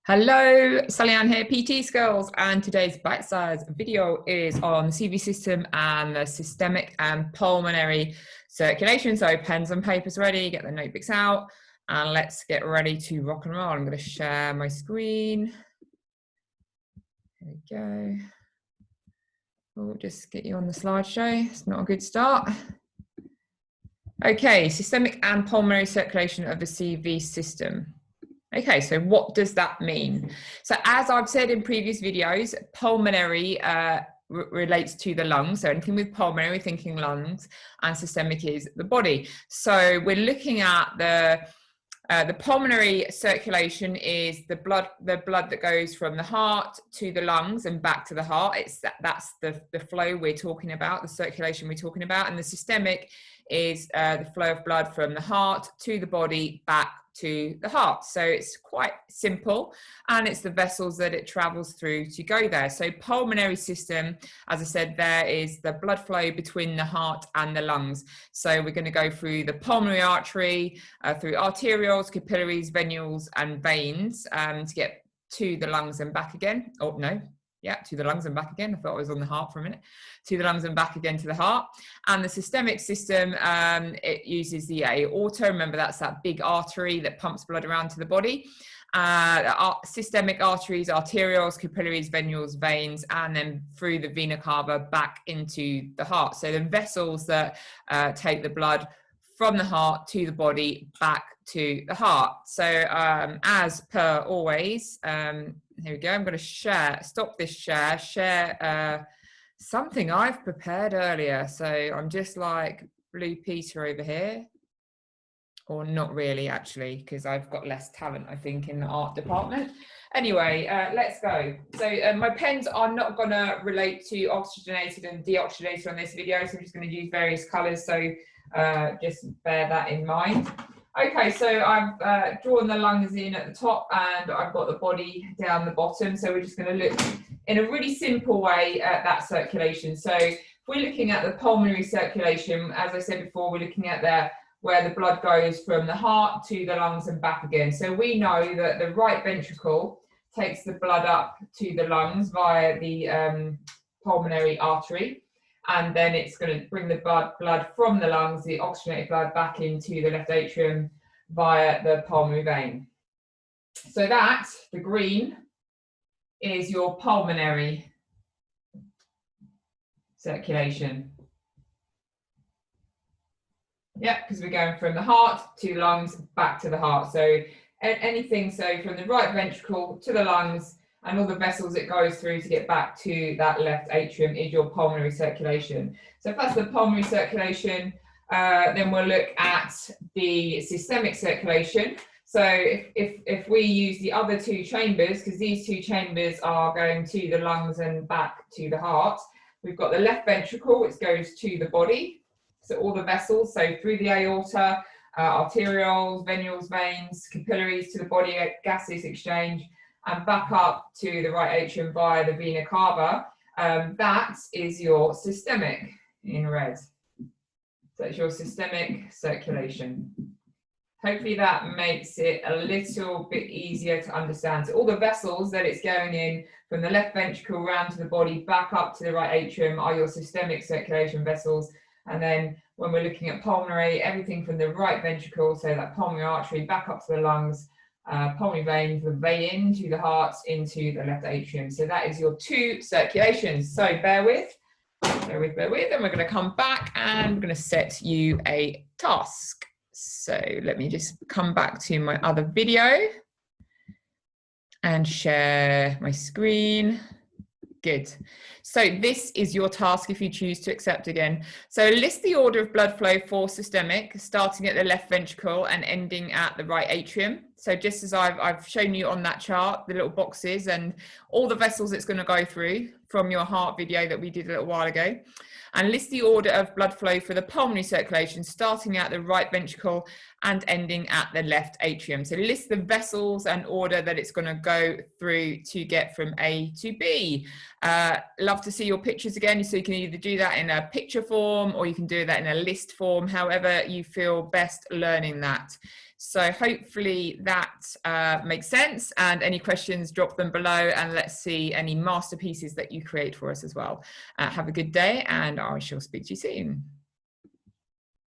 Hello, Sally Ann here, PT Skills, and today's bite-sized video is on the CV system and the systemic and pulmonary circulation. So pens and papers ready, get the notebooks out, and let's get ready to rock and roll. I'm going to share my screen. There we go. We'll just get you on the slideshow. It's not a good start. Okay, systemic and pulmonary circulation of the CV system. Okay, so what does that mean? So as I've said in previous videos, pulmonary relates to the lungs. So anything with pulmonary, thinking lungs, and systemic is the body. So we're looking at the pulmonary circulation is the blood that goes from the heart to the lungs and back to the heart. That's the flow we're talking about, the circulation we're talking about. And the systemic is the flow of blood from the heart to the body back to the heart. So it's quite simple, and it's the vessels that it travels through to go there. So pulmonary system, as I said, there is the blood flow between the heart and the lungs. So we're going to go through the pulmonary artery, through arterioles, capillaries, venules, and veins to get to the lungs and back again. Oh, no. Yeah, to the lungs and back again. I thought I was on the heart for a minute. To the lungs and back again to the heart. And the systemic system, it uses the aorta. Remember, that's that big artery that pumps blood around to the body. Systemic arteries, arterioles, capillaries, venules, veins, and then through the vena cava back into the heart. So the vessels that take the blood from the heart to the body back to the heart. So as per always, here we go. I'm going to stop this share something I've prepared earlier. So I'm just like Blue Peter over here, or not really actually, because I've got less talent, I think, in the art department. Anyway, let's go. So my pens are not going to relate to oxygenated and deoxygenated on this video, so I'm just going to use various colors. So just bear that in mind. Okay, so I've drawn the lungs in at the top and I've got the body down the bottom. So we're just going to look in a really simple way at that circulation. So if we're looking at the pulmonary circulation, as I said before, we're looking at where the blood goes from the heart to the lungs and back again. So we know that the right ventricle takes the blood up to the lungs via the pulmonary artery. And then it's going to bring the blood from the lungs, the oxygenated blood, back into the left atrium via the pulmonary vein. So that, the green, is your pulmonary circulation. Yeah, because we're going from the heart to lungs, back to the heart. So anything, so from the right ventricle to the lungs, and all the vessels it goes through to get back to that left atrium is your pulmonary circulation. So if that's the pulmonary circulation, then we'll look at the systemic circulation. So if we use the other two chambers, because these two chambers are going to the lungs and back to the heart, we've got the left ventricle, which goes to the body. So all the vessels, so through the aorta, arterioles, venules, veins, capillaries to the body, gases exchange, and back up to the right atrium via the vena cava. That is your systemic in red. So it's your systemic circulation. Hopefully that makes it a little bit easier to understand. So all the vessels that it's going in from the left ventricle around to the body, back up to the right atrium, are your systemic circulation vessels. And then when we're looking at pulmonary, everything from the right ventricle, so that pulmonary artery, back up to the lungs, pulmonary vein, the vein to the heart, into the left atrium. So that is your two circulations. So bear with, and we're going to come back and we're going to set you a task. So let me just come back to my other video and share my screen. Good. So this is your task if you choose to accept again. So list the order of blood flow for systemic, starting at the left ventricle and ending at the right atrium. So just as I've shown you on that chart, the little boxes and all the vessels it's going to go through from your heart video that we did a little while ago. And list the order of blood flow for the pulmonary circulation, starting at the right ventricle and ending at the left atrium. So list the vessels and order that it's going to go through to get from A to B. Love to see your pictures again. So you can either do that in a picture form or you can do that in a list form, however you feel best learning that. So hopefully that makes sense, and any questions, drop them below, and let's see any masterpieces that you create for us as well. Have a good day, and I shall speak to you soon.